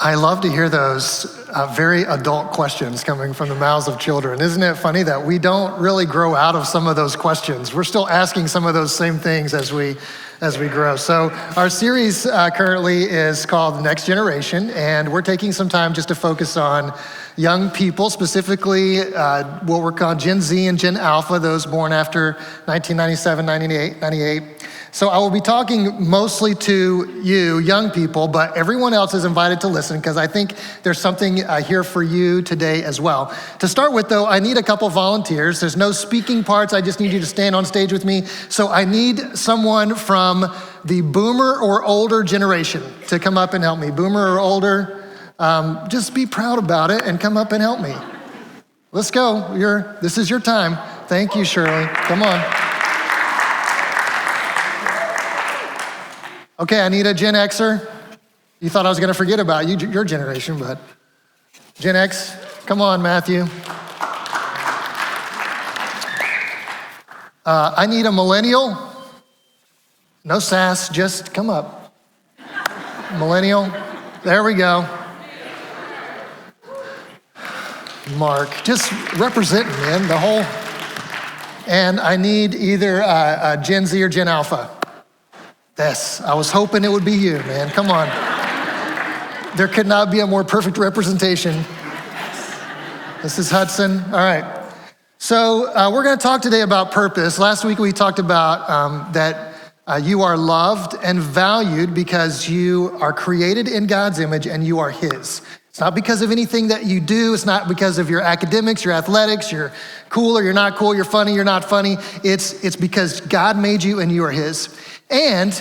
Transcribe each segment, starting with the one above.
I love to hear those very adult questions coming from the mouths of children. Isn't it funny that we don't really grow out of some of those questions? We're still asking some of those same things as we grow. So our series currently is called Next Generation, and we're taking some time just to focus on young people, specifically what we're calling Gen Z and Gen Alpha, those born after 1997, 98. So I will be talking mostly to you, young people, but everyone else is invited to listen because I think there's something here for you today as well. To start with though, I need a couple volunteers. There's no speaking parts, I just need you to stand on stage with me. So I need someone from the boomer or older generation to come up and help me. Boomer or older, just be proud about it and come up and help me. Let's go, this is your time. Thank you, Shirley, come on. Okay, I need a Gen Xer. You thought I was gonna forget about you, your generation, but Gen X, come on, Matthew. I need a millennial. No sass, just come up. Millennial, there we go. Mark, just representing, man, the whole. And I need either a Gen Z or Gen Alpha. Yes, I was hoping it would be you, man. Come on. There could not be a more perfect representation. This is Hudson. All right. So we're going to talk today about purpose. Last week we talked about that you are loved and valued because you are created in God's image and you are His. It's not because of anything that you do. It's not because of your academics, your athletics, you're cool or you're not cool, you're funny, you're not funny. It's because God made you and you are His. And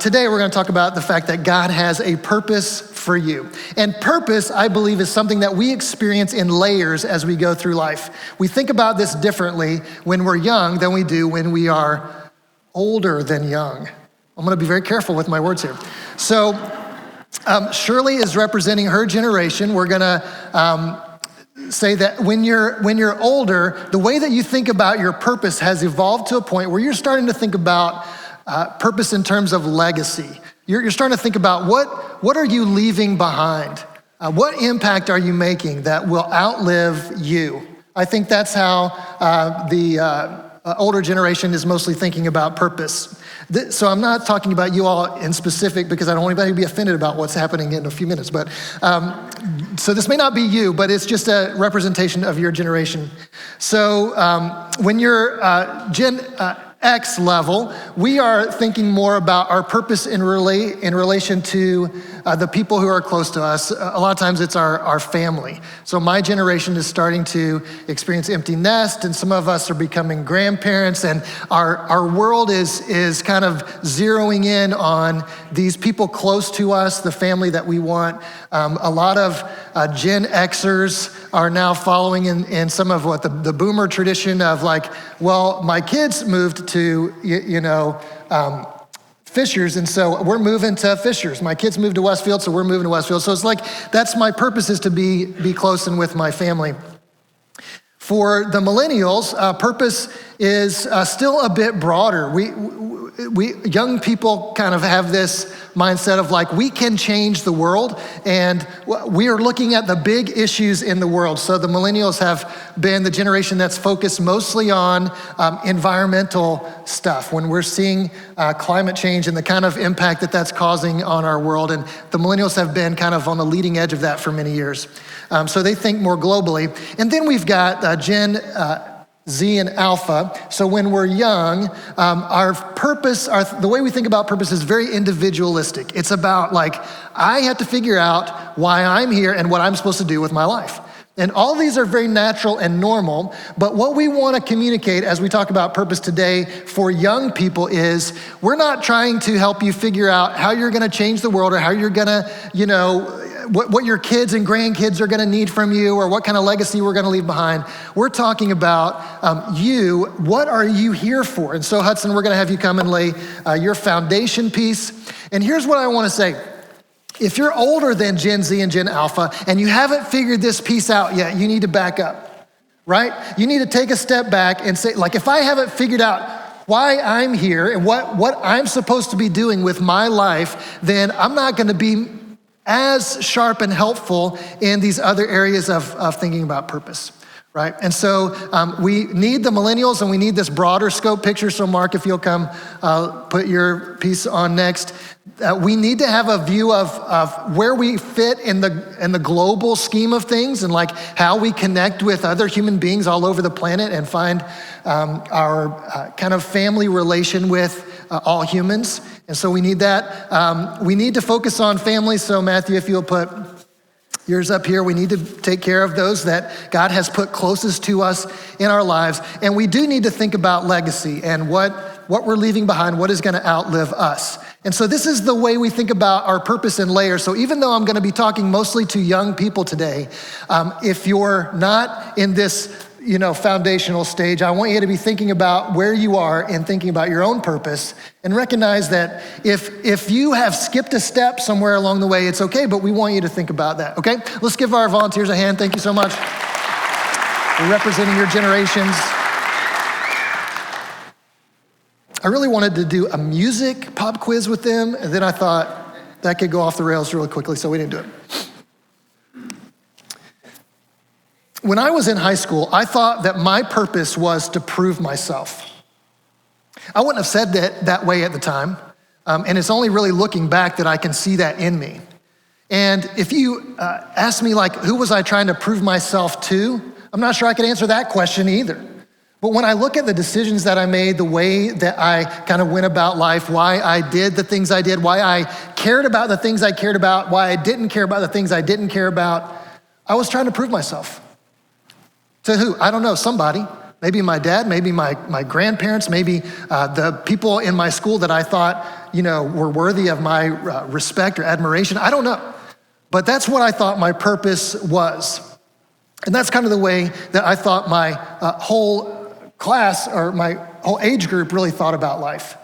today we're going to talk about the fact that God has a purpose for you. And purpose, I believe, is something that we experience in layers as we go through life. We think about this differently when we're young than we do when we are older than young. I'm going to be very careful with my words here. So Shirley is representing her generation. We're going to say that when you're older, the way that you think about your purpose has evolved to a point where you're starting to think about purpose in terms of legacy. You're starting to think about what are you leaving behind? What impact are you making that will outlive you? I think that's how the older generation is mostly thinking about purpose. So I'm not talking about you all in specific because I don't want anybody to be offended about what's happening in a few minutes. But so this may not be you, but it's just a representation of your generation. So when you're Gen X level, we are thinking more about our purpose in relation to the people who are close to us. A lot of times it's our family. So my generation is starting to experience empty nest, and some of us are becoming grandparents, and our world is kind of zeroing in on these people close to us, the family that we want. A lot of Gen Xers are now following in some of what the boomer tradition of like, well, my kids moved to, Fishers, and so we're moving to Fishers. My kids moved to Westfield, so we're moving to Westfield. So it's like, that's my purpose, is to be close and with my family. For the millennials, purpose is still a bit broader. We young people kind of have this mindset of like, we can change the world, and we are looking at the big issues in the world. So the millennials have been the generation that's focused mostly on environmental stuff. When we're seeing climate change and the kind of impact that that's causing on our world, and the millennials have been kind of on the leading edge of that for many years. So they think more globally. And then we've got Gen Z and Alpha. So when we're young, our purpose, the way we think about purpose is very individualistic. It's about like, I have to figure out why I'm here and what I'm supposed to do with my life. And all these are very natural and normal, but what we want to communicate as we talk about purpose today for young people is we're not trying to help you figure out how you're going to change the world or how you're going to, what your kids and grandkids are going to need from you or what kind of legacy we're going to leave behind. We're talking about you. What are you here for? And so Hudson, we're going to have you come and lay your foundation piece. And here's what I want to say. If you're older than Gen Z and Gen Alpha and you haven't figured this piece out yet, you need to back up, right? You need to take a step back and say, like, if I haven't figured out why I'm here and what I'm supposed to be doing with my life, then I'm not going to be as sharp and helpful in these other areas of thinking about purpose, right? And so we need the millennials and we need this broader scope picture. So Mark, if you'll come put your piece on next. We need to have a view of where we fit in the global scheme of things and like how we connect with other human beings all over the planet and find our kind of family relation with all humans. And so we need that. We need to focus on families. So Matthew, if you'll put yours up here, we need to take care of those that God has put closest to us in our lives. And we do need to think about legacy and what we're leaving behind, what is going to outlive us. And so this is the way we think about our purpose in layers. So even though I'm going to be talking mostly to young people today, if you're not in this foundational stage, I want you to be thinking about where you are and thinking about your own purpose and recognize that if you have skipped a step somewhere along the way, it's okay, but we want you to think about that, okay? Let's give our volunteers a hand. Thank you so much for representing your generations. I really wanted to do a music pop quiz with them, and then I thought that could go off the rails really quickly, so we didn't do it. When I was in high school, I thought that my purpose was to prove myself. I wouldn't have said that way at the time, and it's only really looking back that I can see that in me. And if you ask me like, who was I trying to prove myself to? I'm not sure I could answer that question either. But when I look at the decisions that I made, the way that I kind of went about life, why I did the things I did, why I cared about the things I cared about, why I didn't care about the things I didn't care about, I was trying to prove myself. To who? I don't know, somebody. Maybe my dad, maybe my grandparents, maybe the people in my school that I thought, were worthy of my respect or admiration. I don't know. But that's what I thought my purpose was. And that's kind of the way that I thought my whole class or my whole age group really thought about life.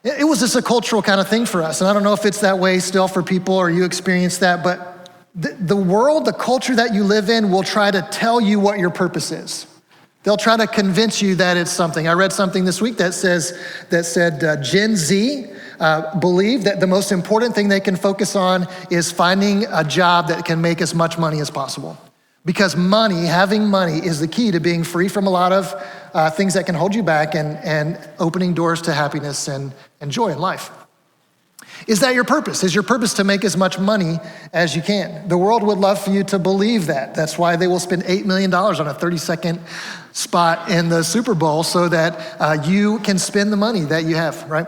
It was just a cultural kind of thing for us. And I don't know if it's that way still for people or you experience that, but the world, the culture that you live in will try to tell you what your purpose is. They'll try to convince you that it's something. I read something this week that said Gen Z believe that the most important thing they can focus on is finding a job that can make as much money as possible. Because having money is the key to being free from a lot of things that can hold you back and opening doors to happiness and joy in life. Is that your purpose? Is your purpose to make as much money as you can? The world would love for you to believe that. That's why they will spend $8 million on a 30-second spot in the Super Bowl so that you can spend the money that you have, right?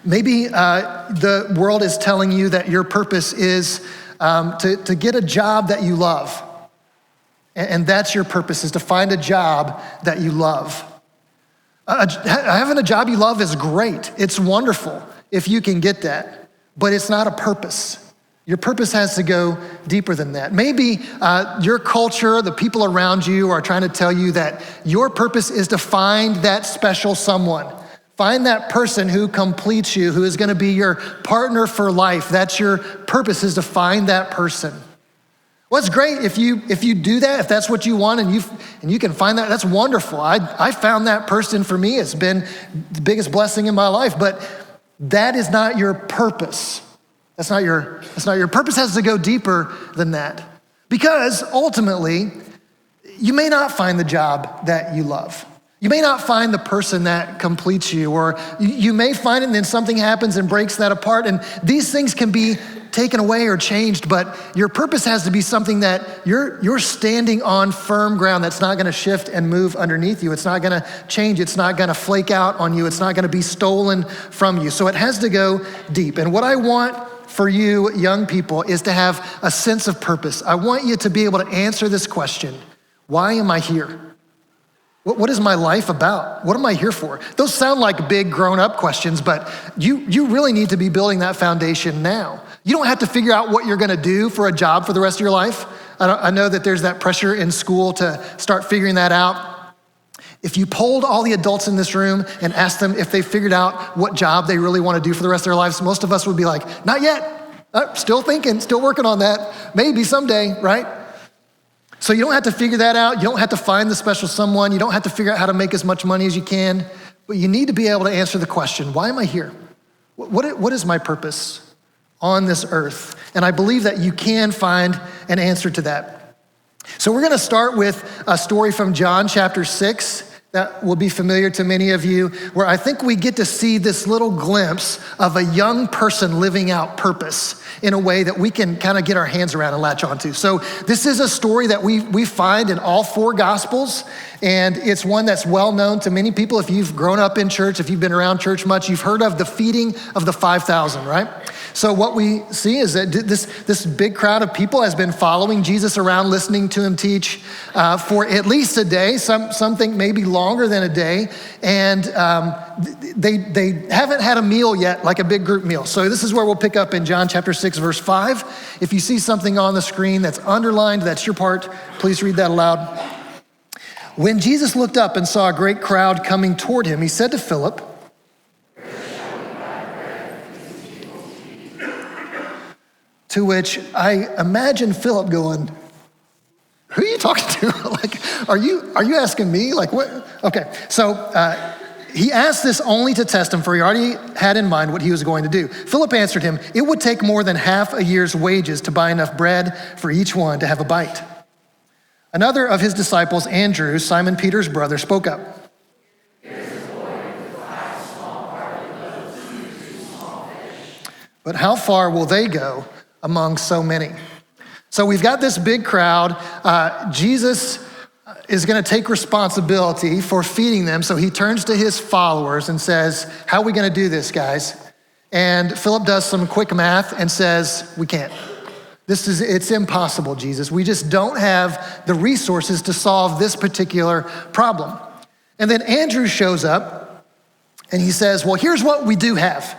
Maybe the world is telling you that your purpose is to get a job that you love. And that's your purpose, is to find a job that you love. Having a job you love is great. It's wonderful if you can get that, but it's not a purpose. Your purpose has to go deeper than that. Maybe your culture, the people around you are trying to tell you that your purpose is to find that special someone. Find that person who completes you, who is going to be your partner for life. That's your purpose, is to find that person. Well, it's great if you do that, if that's what you want and you can find that, that's wonderful. I found that person for me. It's been the biggest blessing in my life, but that is not your purpose. That's not your purpose. Has to go deeper than that. Because ultimately, you may not find the job that you love. You may not find the person that completes you, or you may find it and then something happens and breaks that apart, and these things can be taken away or changed, but your purpose has to be something that you're standing on firm ground that's not gonna shift and move underneath you. It's not gonna change, it's not gonna flake out on you, it's not gonna be stolen from you. So it has to go deep. And what I want for you young people is to have a sense of purpose. I want you to be able to answer this question: why am I here? What is my life about? What am I here for? Those sound like big grown-up questions, but you really need to be building that foundation now. You don't have to figure out what you're gonna do for a job for the rest of your life. I know that there's that pressure in school to start figuring that out. If you polled all the adults in this room and asked them if they figured out what job they really wanna do for the rest of their lives, most of us would be like, not yet. Still thinking, still working on that. Maybe someday, right? So you don't have to figure that out. You don't have to find the special someone. You don't have to figure out how to make as much money as you can. But you need to be able to answer the question: why am I here? What is my purpose on this earth? And I believe that you can find an answer to that. So we're gonna start with a story from John chapter 6 that will be familiar to many of you, where I think we get to see this little glimpse of a young person living out purpose in a way that we can kind of get our hands around and latch onto. So this is a story that we find in all four Gospels, and it's one that's well known to many people. If you've grown up in church, if you've been around church much, you've heard of the feeding of the 5,000, right? So what we see is that this big crowd of people has been following Jesus around, listening to him teach for at least a day. Some think maybe longer than a day. And they haven't had a meal yet, like a big group meal. So this is where we'll pick up in John chapter 6, verse 5. If you see something on the screen that's underlined, that's your part, please read that aloud. When Jesus looked up and saw a great crowd coming toward him, he said to Philip, to which I imagine Philip going, who are you talking to? Like, are you asking me? Like, what? Okay, so he asked this only to test him, for he already had in mind what he was going to do. Philip answered him, it would take more than half a year's wages to buy enough bread for each one to have a bite. Another of his disciples, Andrew, Simon Peter's brother, spoke up. But how far will they go among so many? So we've got this big crowd. Jesus is gonna take responsibility for feeding them. So he turns to his followers and says, how are we gonna do this, guys? And Philip does some quick math and says, we can't. It's impossible, Jesus. We just don't have the resources to solve this particular problem. And then Andrew shows up and he says, well, here's what we do have.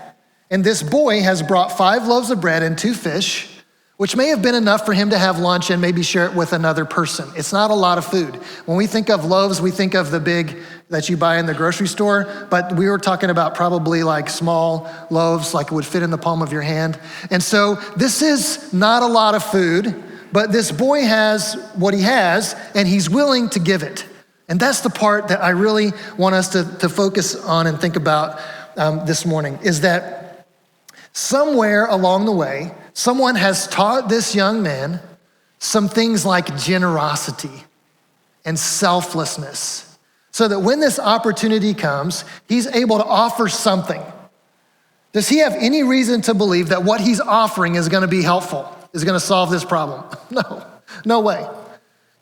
And this boy has brought 5 loaves of bread and 2 fish, which may have been enough for him to have lunch and maybe share it with another person. It's not a lot of food. When we think of loaves, we think of the big that you buy in the grocery store, but we were talking about probably like small loaves, like it would fit in the palm of your hand. And so this is not a lot of food, but this boy has what he has, and he's willing to give it. And that's the part that I really want us to focus on and think about this morning, is that somewhere along the way, someone has taught this young man some things like generosity and selflessness, so that when this opportunity comes, he's able to offer something. Does he have any reason to believe that what he's offering is gonna be helpful, is gonna solve this problem? No way.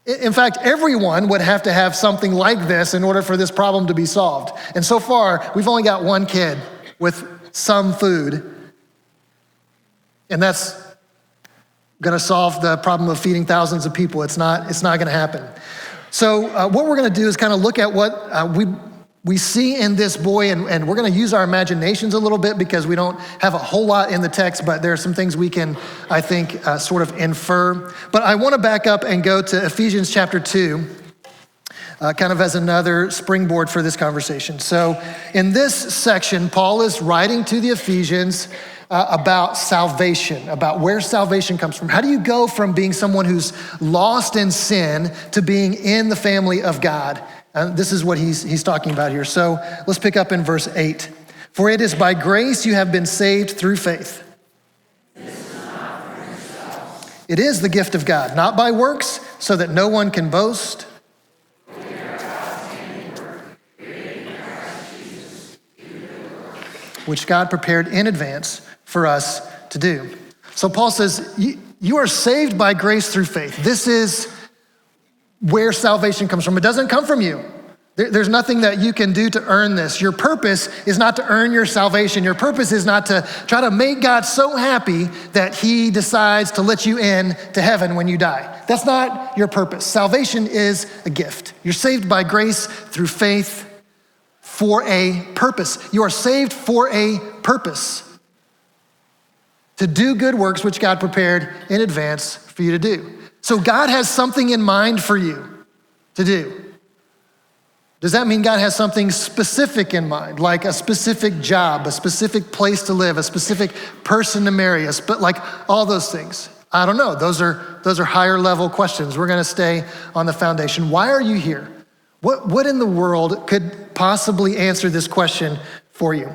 In fact, everyone would have to have something like this in order for this problem to be solved. And so far, we've only got one kid with some food, and that's gonna solve the problem of feeding thousands of people. It's not gonna happen. So what we're gonna do is kind of look at what we see in this boy, and we're gonna use our imaginations a little bit because we don't have a whole lot in the text, but there are some things we can, I think, sort of infer. But I wanna back up and go to Ephesians chapter 2, kind of as another springboard for this conversation. So in this section, Paul is writing to the Ephesians about salvation, about where salvation comes from. How do you go from being someone who's lost in sin to being in the family of God? This is what he's talking about here. So let's pick up in verse 8. For it is by grace you have been saved through faith. It is the gift of God, not by works, so that no one can boast. Which God prepared in advance for us to do. So Paul says, you are saved by grace through faith. This is where salvation comes from. It doesn't come from you. There's nothing that you can do to earn this. Your purpose is not to earn your salvation. Your purpose is not to try to make God so happy that he decides to let you in to heaven when you die. That's not your purpose. Salvation is a gift. You're saved by grace through faith for a purpose. You are saved for a purpose. To do good works which God prepared in advance for you to do. So God has something in mind for you to do. Does that mean God has something specific in mind, like a specific job, a specific place to live, a specific person to marry, but like all those things? I don't know. Those are higher level questions. We're gonna stay on the foundation. Why are you here? What in the world could possibly answer this question for you?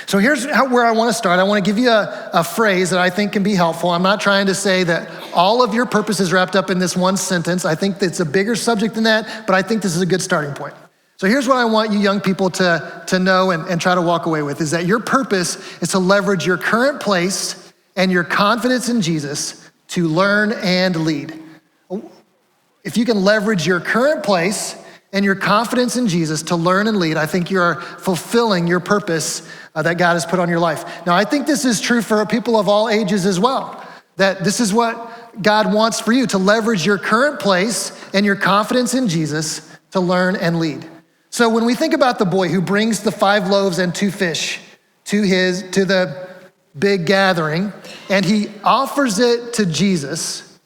So here's where I want to start. I want to give you a phrase that I think can be helpful. I'm not trying to say that all of your purpose is wrapped up in this one sentence. I think it's a bigger subject than that, but I think this is a good starting point. So here's what I want you young people to know and try to walk away with, is that your purpose is to leverage your current place and your confidence in Jesus to learn and lead. If you can leverage your current place and your confidence in Jesus to learn and lead, I think you're fulfilling your purpose that God has put on your life. Now, I think this is true for people of all ages as well, that this is what God wants for you, to leverage your current place and your confidence in Jesus to learn and lead. So when we think about the boy who brings the 5 loaves and 2 fish to the big gathering, and he offers it to Jesus,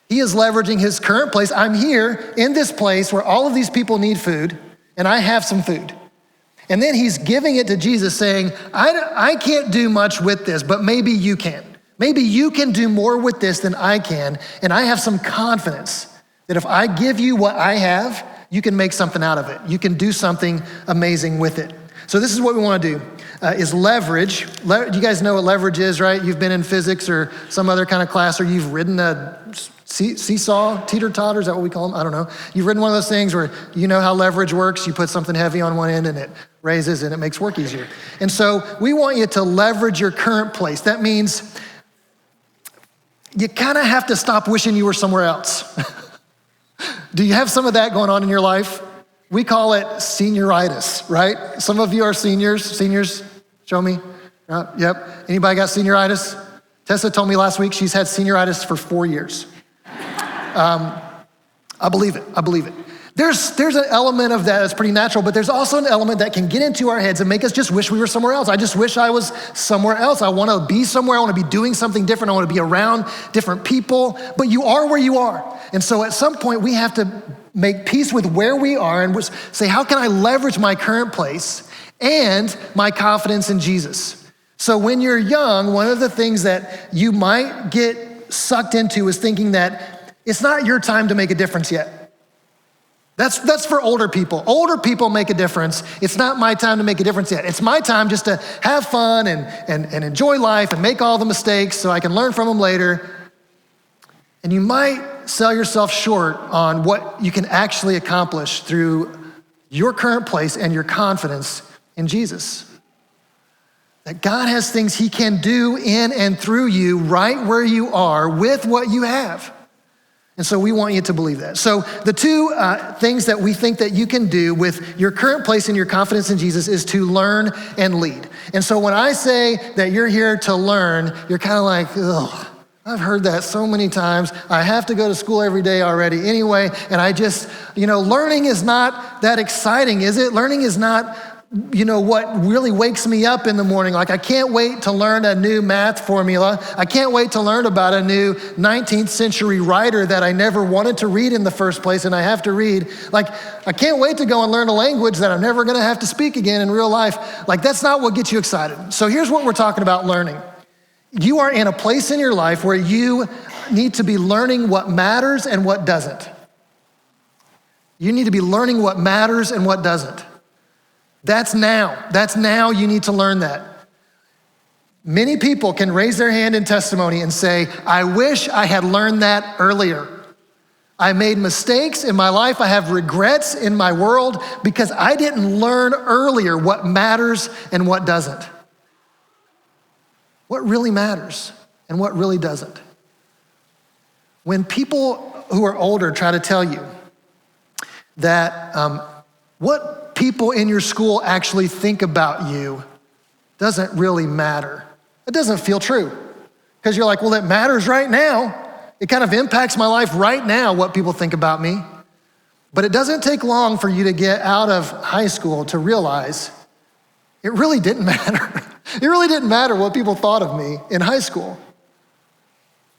he is leveraging his current place. I'm here in this place where all of these people need food, and I have some food. And then he's giving it to Jesus saying, I can't do much with this, but maybe you can. Maybe you can do more with this than I can, and I have some confidence that if I give you what I have, you can make something out of it. You can do something amazing with it. So this is what we want to do, is leverage. You guys know what leverage is, right? You've been in physics or some other kind of class, or you've ridden a seesaw, teeter-totter, is that what we call them? I don't know. You've ridden one of those things where you know how leverage works. You put something heavy on one end and it raises and it makes work easier. And so we want you to leverage your current place. That means you kind of have to stop wishing you were somewhere else. Do you have some of that going on in your life? We call it senioritis, right? Some of you are seniors. Seniors, show me. Yep. Anybody got senioritis? Tessa told me last week she's had senioritis for 4 years. I believe it. There's an element of that that's pretty natural, but there's also an element that can get into our heads and make us just wish we were somewhere else. I just wish I was somewhere else. I want to be somewhere. I want to be doing something different. I want to be around different people, but you are where you are. And so at some point we have to make peace with where we are and say, how can I leverage my current place and my confidence in Jesus? So when you're young, one of the things that you might get sucked into is thinking that it's not your time to make a difference yet. That's for older people. Older people make a difference. It's not my time to make a difference yet. It's my time just to have fun and enjoy life and make all the mistakes so I can learn from them later. And you might sell yourself short on what you can actually accomplish through your current place and your confidence in Jesus. That God has things he can do in and through you right where you are with what you have. And so we want you to believe that. So the 2 things that we think that you can do with your current place and your confidence in Jesus is to learn and lead. And so when I say that you're here to learn, you're kind of like, ugh, I've heard that so many times. I have to go to school every day already anyway. And I just, learning is not that exciting, is it? Learning is not what really wakes me up in the morning. Like, I can't wait to learn a new math formula. I can't wait to learn about a new 19th century writer that I never wanted to read in the first place and I have to read. Like, I can't wait to go and learn a language that I'm never gonna have to speak again in real life. Like, that's not what gets you excited. So here's what we're talking about learning. You are in a place in your life where you need to be learning what matters and what doesn't. You need to be learning what matters and what doesn't. That's now you need to learn that. Many people can raise their hand in testimony and say, I wish I had learned that earlier. I made mistakes in my life. I have regrets in my world because I didn't learn earlier what matters and what doesn't. What really matters and what really doesn't. When people who are older try to tell you that what people in your school actually think about you doesn't really matter. It doesn't feel true because you're like, well, it matters right now. It kind of impacts my life right now, what people think about me. But it doesn't take long for you to get out of high school to realize it really didn't matter. It really didn't matter what people thought of me in high school.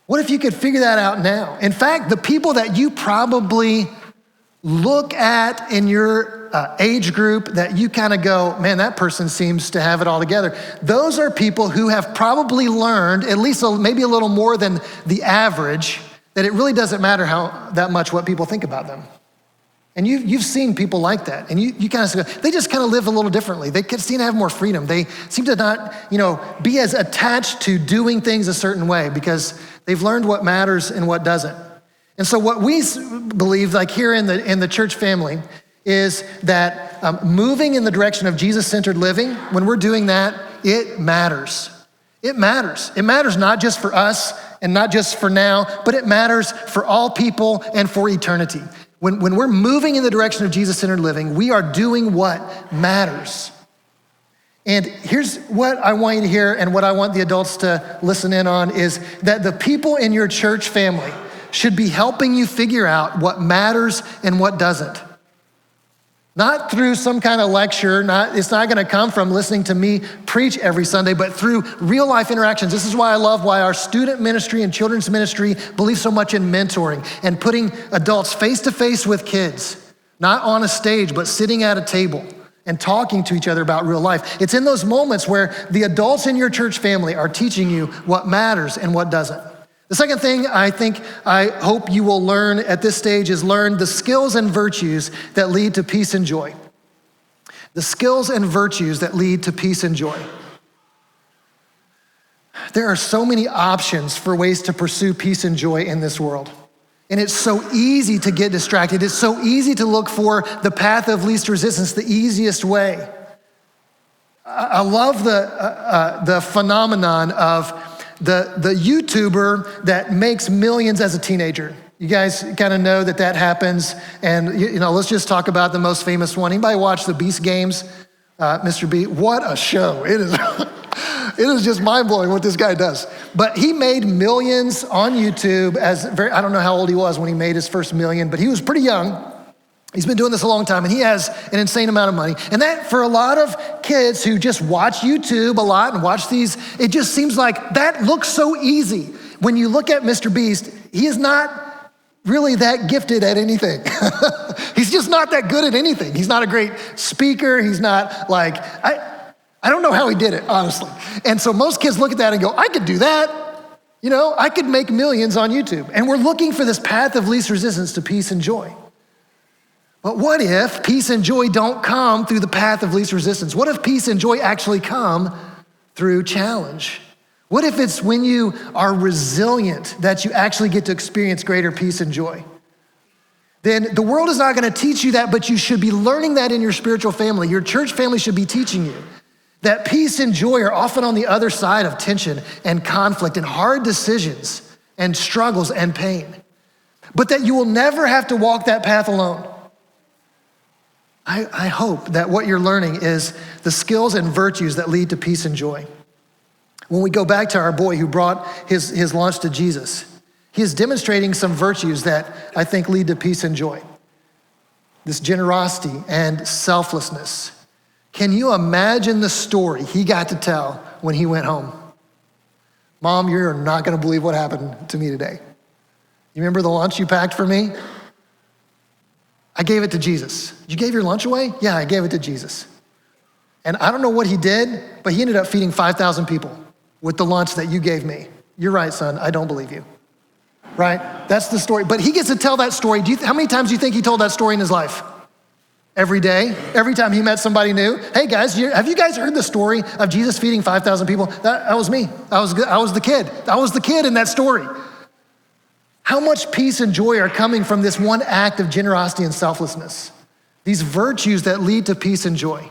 What if you could figure that out now? In fact, the people that you probably look at in your age group that you kind of go, man, that person seems to have it all together. Those are people who have probably learned, at least maybe a little more than the average, that it really doesn't matter that much what people think about them. And you've seen people like that. And you kind of say, they just kind of live a little differently. They seem to have more freedom. They seem to not, be as attached to doing things a certain way because they've learned what matters and what doesn't. And so what we believe, like here in the church family, is that moving in the direction of Jesus-centered living, when we're doing that, it matters. It matters. It matters not just for us and not just for now, but it matters for all people and for eternity. When we're moving in the direction of Jesus-centered living, we are doing what matters. And here's what I want you to hear and what I want the adults to listen in on is that the people in your church family should be helping you figure out what matters and what doesn't. Not through some kind of lecture, it's not gonna come from listening to me preach every Sunday, but through real life interactions. This is why I love why our student ministry and children's ministry believe so much in mentoring and putting adults face to face with kids, not on a stage, but sitting at a table and talking to each other about real life. It's in those moments where the adults in your church family are teaching you what matters and what doesn't. The second thing I hope you will learn at this stage is learn the skills and virtues that lead to peace and joy. The skills and virtues that lead to peace and joy. There are so many options for ways to pursue peace and joy in this world. And it's so easy to get distracted. It's so easy to look for the path of least resistance, the easiest way. I love the phenomenon of the YouTuber that makes millions as a teenager. You guys kind of know that happens. And let's just talk about the most famous one. Anybody watch the Beast Games? Mr. Beast, what a show. It is, it is just mind-blowing what this guy does. But he made millions on YouTube I don't know how old he was when he made his first million, but he was pretty young. He's been doing this a long time, and he has an insane amount of money. And that, for a lot of kids who just watch YouTube a lot and watch these, it just seems like that looks so easy. When you look at Mr. Beast, he is not really that gifted at anything. He's just not that good at anything. He's not a great speaker. He's not like, I don't know how he did it, honestly. And so most kids look at that and go, I could do that. I could make millions on YouTube. And we're looking for this path of least resistance to peace and joy. But what if peace and joy don't come through the path of least resistance? What if peace and joy actually come through challenge? What if it's when you are resilient that you actually get to experience greater peace and joy? Then the world is not gonna teach you that, but you should be learning that in your spiritual family. Your church family should be teaching you that peace and joy are often on the other side of tension and conflict and hard decisions and struggles and pain, but that you will never have to walk that path alone. I hope that what you're learning is the skills and virtues that lead to peace and joy. When we go back to our boy who brought his lunch to Jesus, he is demonstrating some virtues that I think lead to peace and joy. This generosity and selflessness. Can you imagine the story he got to tell when he went home? Mom, you're not gonna believe what happened to me today. You remember the lunch you packed for me? I gave it to Jesus. You gave your lunch away? Yeah, I gave it to Jesus. And I don't know what he did, but he ended up feeding 5,000 people with the lunch that you gave me. You're right, son, I don't believe you. Right? That's the story. But he gets to tell that story. How many times do you think he told that story in his life? Every day, every time he met somebody new. Hey guys, have you guys heard the story of Jesus feeding 5,000 people? That was me. I was the kid. I was the kid in that story. How much peace and joy are coming from this one act of generosity and selflessness? These virtues that lead to peace and joy.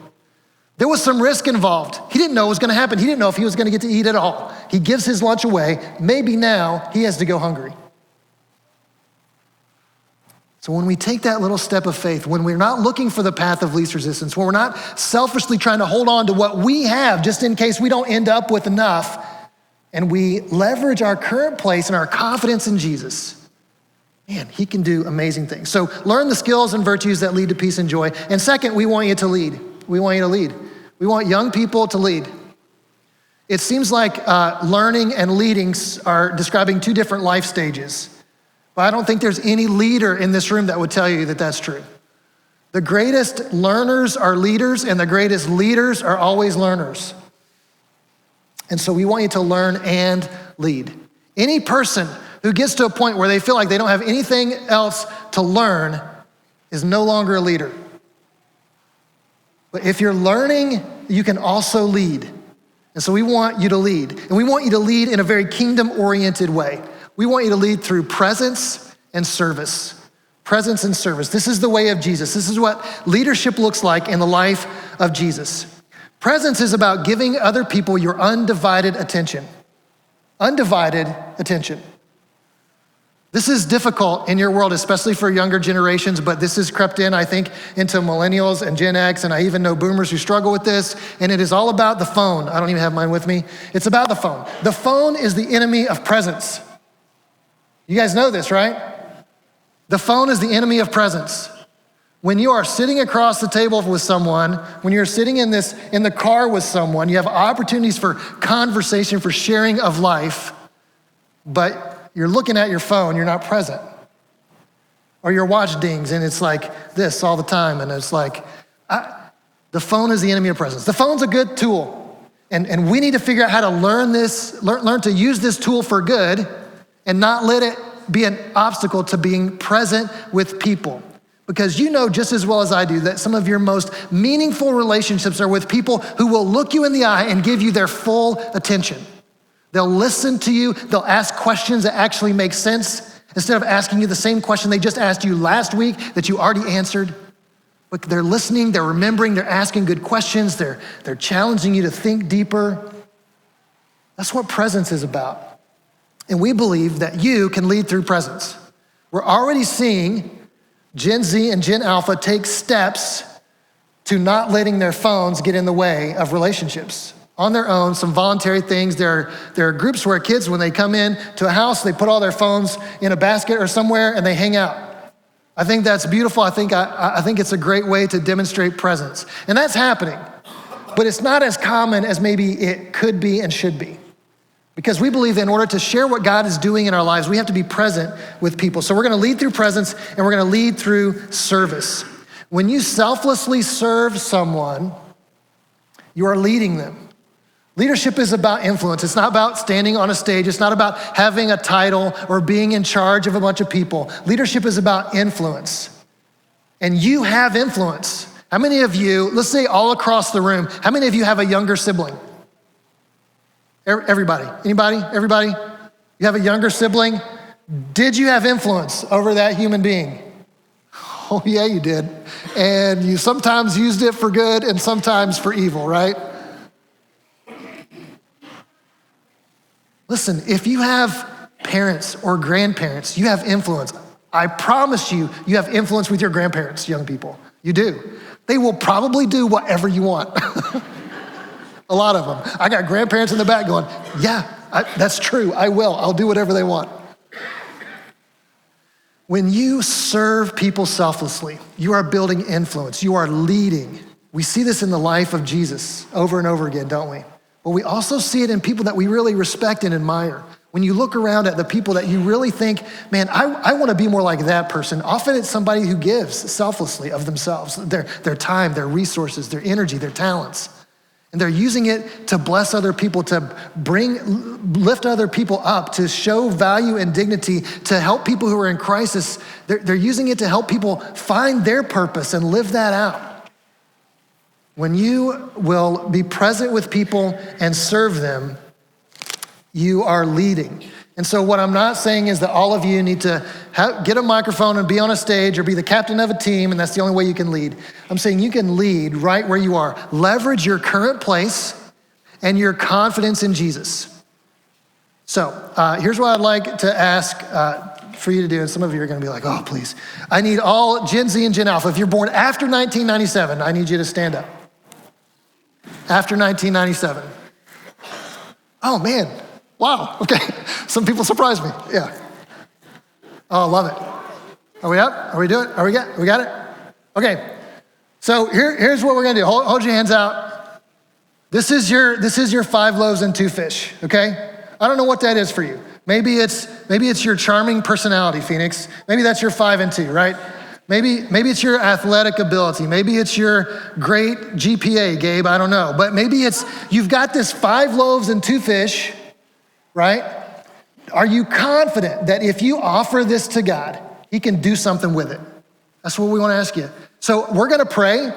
There was some risk involved. He didn't know what was gonna happen. He didn't know if he was gonna get to eat at all. He gives his lunch away. Maybe now he has to go hungry. So when we take that little step of faith, when we're not looking for the path of least resistance, when we're not selfishly trying to hold on to what we have just in case we don't end up with enough, and we leverage our current place and our confidence in Jesus, man, he can do amazing things. So learn the skills and virtues that lead to peace and joy. And second, we want you to lead. We want you to lead. We want young people to lead. It seems like learning and leading are describing two different life stages. But I don't think there's any leader in this room that would tell you that that's true. The greatest learners are leaders, and the greatest leaders are always learners. And so we want you to learn and lead. Any person who gets to a point where they feel like they don't have anything else to learn is no longer a leader. But if you're learning, you can also lead. And so we want you to lead. And we want you to lead in a very kingdom-oriented way. We want you to lead through presence and service. Presence and service. This is the way of Jesus. This is what leadership looks like in the life of Jesus. Presence is about giving other people your undivided attention. Undivided attention. This is difficult in your world, especially for younger generations, but this has crept in, I think, into millennials and Gen X, and I even know boomers who struggle with this, and it is all about the phone. I don't even have mine with me. It's about the phone. The phone is the enemy of presence. You guys know this, right? The phone is the enemy of presence. When you are sitting across the table with someone, when you're sitting in the car with someone, you have opportunities for conversation, for sharing of life, but you're looking at your phone, you're not present. Or your watch dings and it's like this all the time. And it's like, the phone is the enemy of presence. The phone's a good tool. And we need to figure out how to learn to use this tool for good and not let it be an obstacle to being present with people. Because you know just as well as I do that some of your most meaningful relationships are with people who will look you in the eye and give you their full attention. They'll listen to you. They'll ask questions that actually make sense instead of asking you the same question they just asked you last week that you already answered. But they're listening, they're remembering, they're asking good questions, they're challenging you to think deeper. That's what presence is about. And we believe that you can lead through presence. We're already seeing Gen Z and Gen Alpha take steps to not letting their phones get in the way of relationships. On their own, some voluntary things. There are groups where kids, when they come in to a house, they put all their phones in a basket or somewhere and they hang out. I think that's beautiful. I think it's a great way to demonstrate presence. And that's happening, but it's not as common as maybe it could be and should be. Because we believe that in order to share what God is doing in our lives, we have to be present with people. So we're gonna lead through presence and we're gonna lead through service. When you selflessly serve someone, you are leading them. Leadership is about influence. It's not about standing on a stage. It's not about having a title or being in charge of a bunch of people. Leadership is about influence. And you have influence. How many of you, let's say all across the room, how many of you have a younger sibling? Everybody. Anybody? Everybody? You have a younger sibling? Did you have influence over that human being? Oh yeah, you did. And you sometimes used it for good and sometimes for evil, right? Listen, if you have parents or grandparents, you have influence. I promise you, you have influence with your grandparents, young people. You do. They will probably do whatever you want. A lot of them. I got grandparents in the back going, yeah, that's true, I will. I'll do whatever they want. When you serve people selflessly, you are building influence, you are leading. We see this in the life of Jesus over and over again, don't we? But we also see it in people that we really respect and admire. When you look around at the people that you really think, man, I want to be more like that person. Often it's somebody who gives selflessly of themselves, their time, their resources, their energy, their talents. And they're using it to bless other people, to lift other people up, to show value and dignity, to help people who are in crisis. They're using it to help people find their purpose and live that out. When you will be present with people and serve them, you are leading. And so what I'm not saying is that all of you need to get a microphone and be on a stage or be the captain of a team, and that's the only way you can lead. I'm saying you can lead right where you are. Leverage your current place and your confidence in Jesus. So here's what I'd like to ask for you to do, and some of you are gonna be like, oh, please. I need all Gen Z and Gen Alpha. If you're born after 1997, I need you to stand up. After 1997. Oh man, wow, okay. Some people surprised me, yeah. Oh, love it. Are we up? Are we doing it? We got it? Okay, so here's what we're gonna do. Hold your hands out. This is your 5 loaves and 2 fish, okay? I don't know what that is for you. Maybe it's your charming personality, Phoenix. Maybe that's your 5 and 2, right? Maybe it's your athletic ability. Maybe it's your great GPA, Gabe, I don't know. But maybe you've got this 5 loaves and 2 fish, right? Are you confident that if you offer this to God, he can do something with it? That's what we want to ask you. So we're going to pray.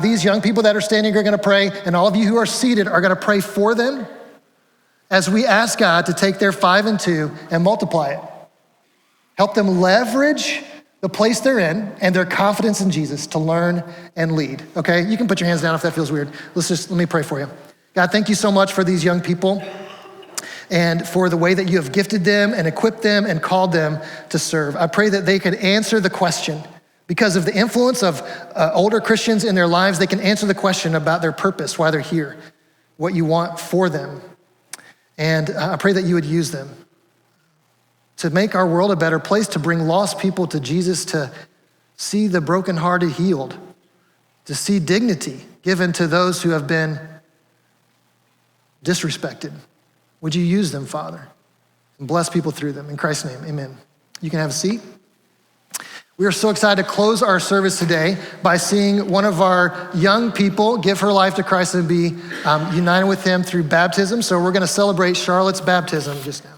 These young people that are standing are going to pray, and all of you who are seated are going to pray for them as we ask God to take their 5 and 2 and multiply it. Help them leverage the place they're in and their confidence in Jesus to learn and lead, okay? You can put your hands down if that feels weird. Let me pray for you. God, thank you so much for these young people and for the way that you have gifted them and equipped them and called them to serve. I pray that they could answer the question. Because of the influence of older Christians in their lives, they can answer the question about their purpose, why they're here, what you want for them. And I pray that you would use them to make our world a better place, to bring lost people to Jesus, to see the brokenhearted healed, to see dignity given to those who have been disrespected. Would you use them, Father, and bless people through them? In Christ's name, amen. You can have a seat. We are so excited to close our service today by seeing one of our young people give her life to Christ and be united with him through baptism. So we're going to celebrate Charlotte's baptism just now.